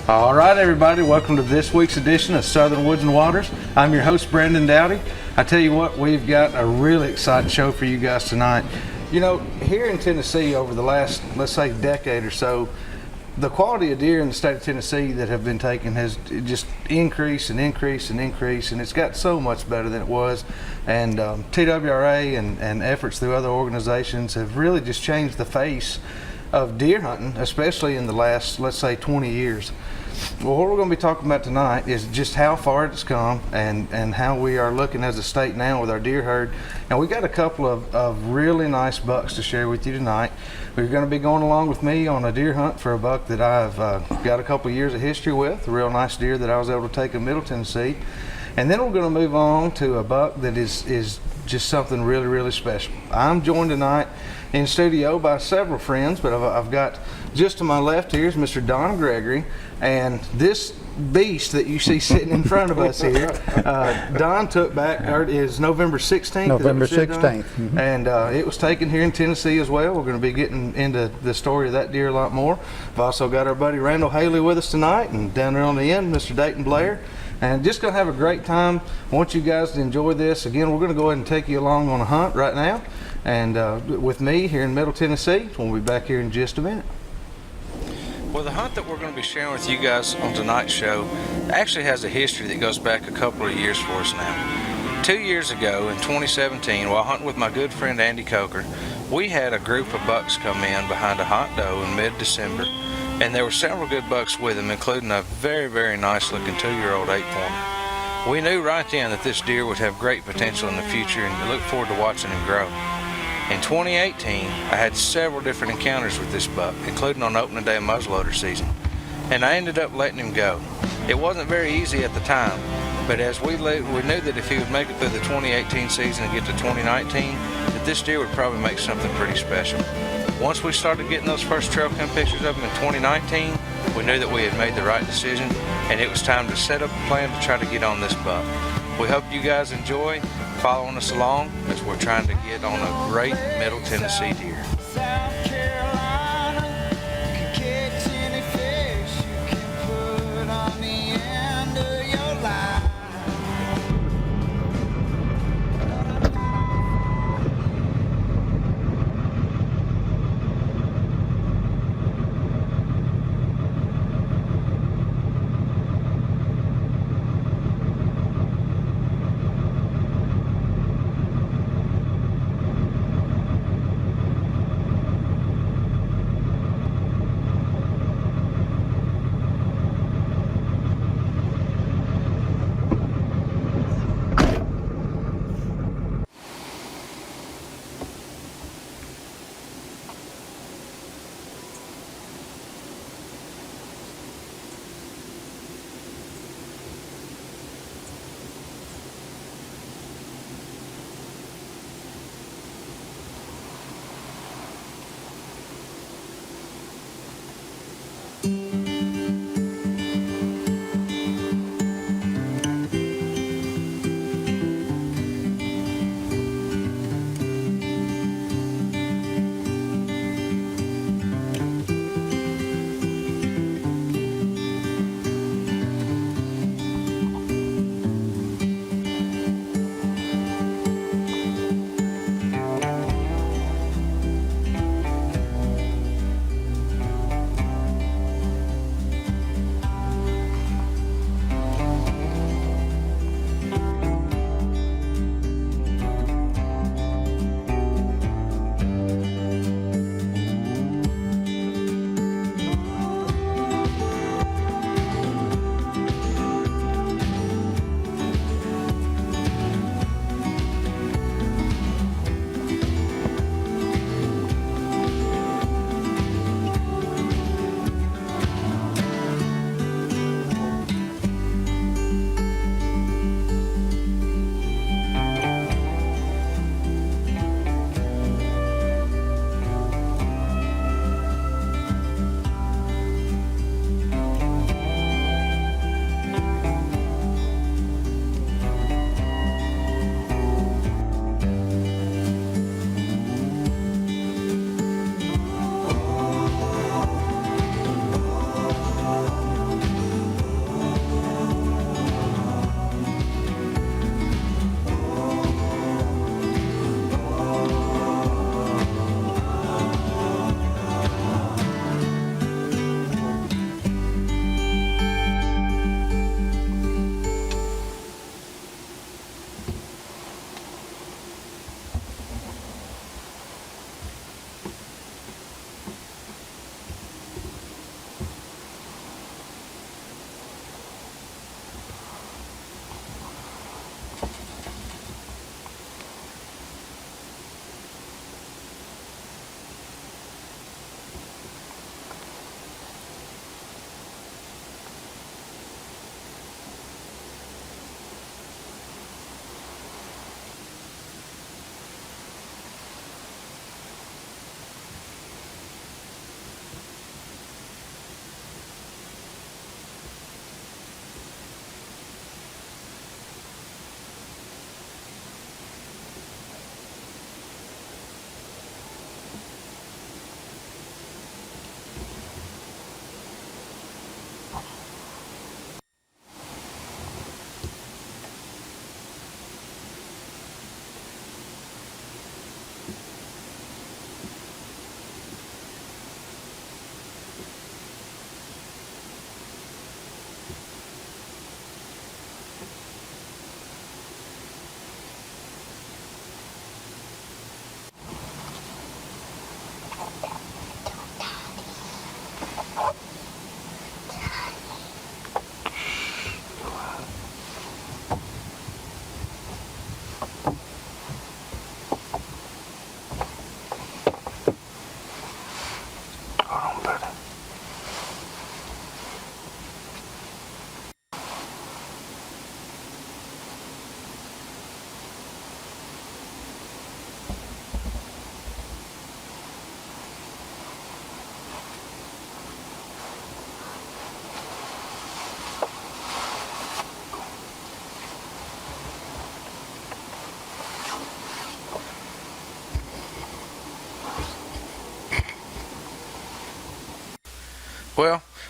All right, everybody, welcome to this week's edition of Southern Woods and Waters. I'm your host, Brandon Dowdy. I tell you what, we've got a really exciting show for you guys tonight. You know, here in Tennessee over the last, let's say, decade or so, the quality of deer in the state of Tennessee that have been taken has just increased and increased and increased, and it's got so much better than it was. And TWRA and efforts through other organizations have really just changed the face of deer hunting, especially in the last, let's say, 20 years. Well, what we're going to be talking about tonight is just how far it's come and how we are looking as a state now with our deer herd. And we got a couple of really nice bucks to share with you tonight. We're going to be going along with me on a deer hunt for a buck that I've got a couple years of history with, a real nice deer that I was able to take in Middle Tennessee. And then we're going to move on to a buck that is just something really, really special. I'm joined tonight in studio by several friends, but I've got just to my left here is Mr. Don Gregory, and this beast that you see sitting in front of us here, Don took back, is November 16th. November 16th. Mm-hmm. And it was taken here in Tennessee as well. We're going to be getting into the story of that deer a lot more. We've also got our buddy Randall Haley with us tonight, and down there on the end, Mr. Dayton Blair. And just going to have a great time. I want you guys to enjoy this. Again, we're going to go ahead and take you along on a hunt right now. And with me here in Middle Tennessee, we'll be back here in just a minute. Well, the hunt that we're going to be sharing with you guys on tonight's show actually has a history that goes back a couple of years for us now. 2 years ago, in 2017, while hunting with my good friend Andy Coker, we had a group of bucks come in behind a hot doe in mid-December, and there were several good bucks with them, including a very, very nice-looking 2-year-old 8-pointer. We knew right then that this deer would have great potential in the future, and we look forward to watching him grow. In 2018, I had several different encounters with this buck, including on opening day of muzzleloader season, and I ended up letting him go. It wasn't very easy at the time, but as we knew that if he would make it through the 2018 season and get to 2019, that this deer would probably make something pretty special. Once we started getting those first trail cam pictures of him in 2019, we knew that we had made the right decision, and it was time to set up a plan to try to get on this buck. We hope you guys enjoy following us along as we're trying to get on a great Middle Tennessee deer.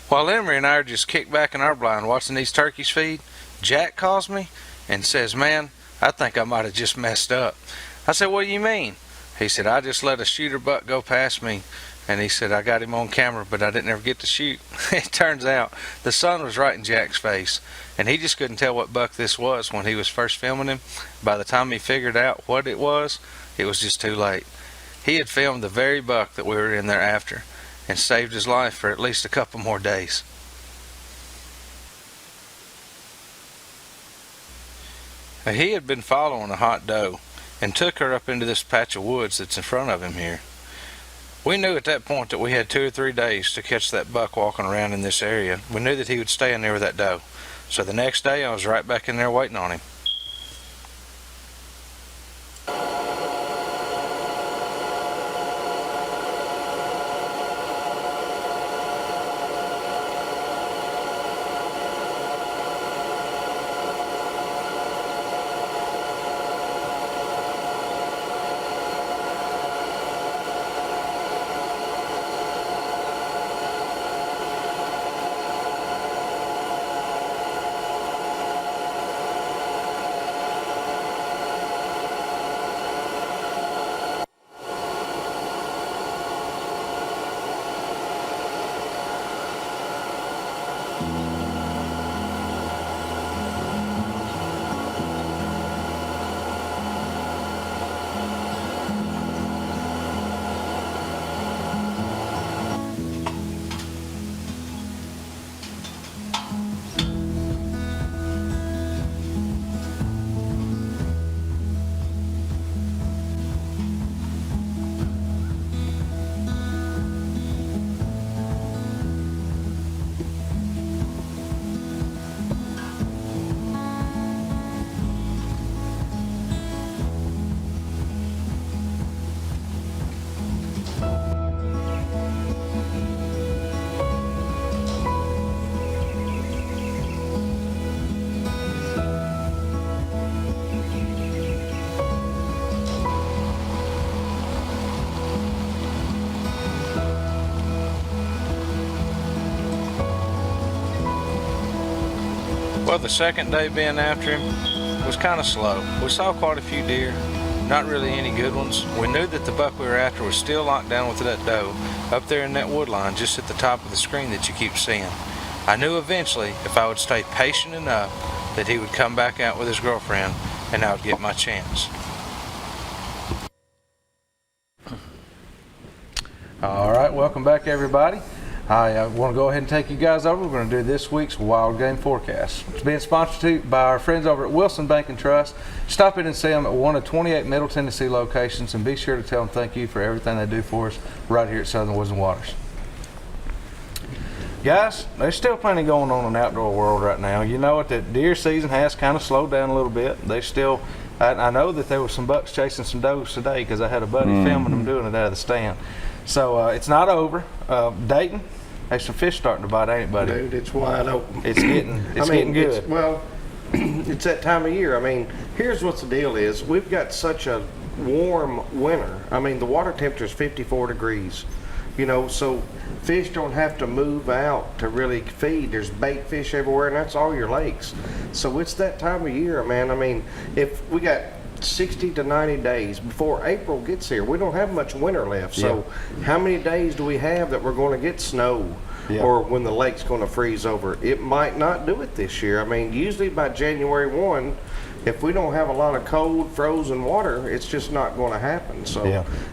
While Emery and I are just kicked back in our blind watching these turkeys feed, Jack calls me and says, "Man, I think I might have just messed up." I said, "What do you mean?" He said, "I just let a shooter buck go past me." And he said, "I got him on camera, but I didn't ever get to shoot." It turns out the sun was right in Jack's face, and he just couldn't tell what buck this was when he was first filming him. By the time he figured out what it was just too late. He had filmed the very buck that we were in there after and saved his life for at least a couple more days. Now, he had been following a hot doe and took her up into this patch of woods that's in front of him here. We knew at that point that we had 2 or 3 days to catch that buck walking around in this area. We knew that he would stay in there with that doe. So the next day I was right back in there waiting on him. Well, the second day being after him was kind of slow. We saw quite a few deer, not really any good ones. We knew that the buck we were after was still locked down with that doe up there in that wood line just at the top of the screen that you keep seeing. I knew eventually if I would stay patient enough that he would come back out with his girlfriend and I would get my chance. All right, welcome back everybody. I want to go ahead and take you guys over. We're going to do this week's wild game forecast. It's being sponsored by our friends over at Wilson Bank and Trust. Stop in and see them at one of 28 Middle Tennessee locations, and be sure to tell them thank you for everything they do for us right here at Southern Woods and Waters. Guys, there's still plenty going on in the outdoor world right now. You know what, the deer season has kind of slowed down a little bit. They still, I know that there were some bucks chasing some does today because I had a buddy filming them doing it out of the stand. So it's not over. Dayton, there's some fish starting to bite, ain't it, buddy? Dude, it's wide open. It's getting good. Well, it's that time of year. I mean, here's what the deal is. We've got such a warm winter. I mean, the water temperature is 54 degrees. You know, so fish don't have to move out to really feed. There's bait fish everywhere, and that's all your lakes. So it's that time of year, man. I mean, if we got 60 to 90 days before April gets here, we don't have much winter left. So how many days do we have that we're going to get snow or when the lake's going to freeze over? It might not do it this year. I mean, usually by January 1, if we don't have a lot of cold, frozen water, it's just not going to happen. So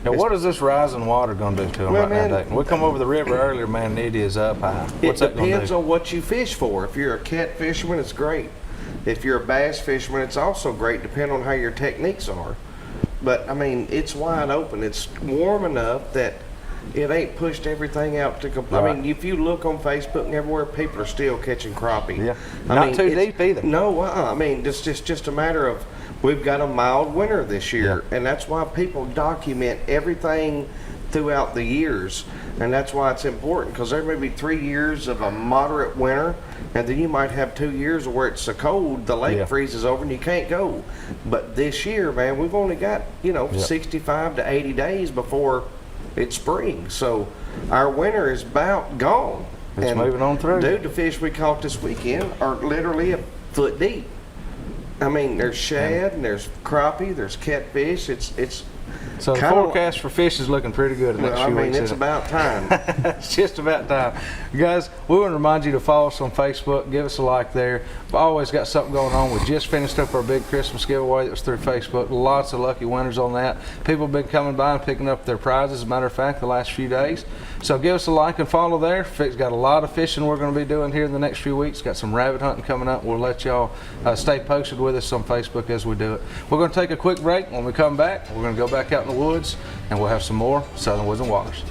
now what is this rising water going to do to them right now, Dayton? We come over the river earlier, man, and it is up high. What's that going to do? It depends on what you fish for. If you're a cat fisherman, it's great. If you're a bass fisherman, it's also great, depending on how your techniques are. But, I mean, it's wide open. It's warm enough that it ain't pushed everything out to complete. I mean, if you look on Facebook and everywhere, people are still catching crappie. Yeah, I mean, too deep either. No, I mean, it's just a matter of we've got a mild winter this year, and that's why people document everything throughout the years, and that's why it's important, because there may be 3 years of a moderate winter, and then you might have 2 years where it's so cold the lake freezes over and you can't go. But this year, man, we've only got 65 to 80 days before it's spring, so our winter is about gone. It's moving on through. Dude, the fish we caught this weekend are literally a foot deep. I mean, there's shad and there's crappie, there's catfish. It's So the kinda- forecast for fish is looking pretty good in the next well, I few mean, weeks. it's isn't it? about time. It's just about time. Guys, we want to remind you to follow us on Facebook. Give us a like there. We've always got something going on. We just finished up our big Christmas giveaway that was through Facebook. Lots of lucky winners on that. People have been coming by and picking up their prizes, as a matter of fact, the last few days. So give us a like and follow there. It's got a lot of fishing we're going to be doing here in the next few weeks. Got some rabbit hunting coming up. We'll let y'all stay posted with us on Facebook as we do it. We're going to take a quick break. When we come back, we're going to go back out in the woods and we'll have some more Southern Woods and Waters.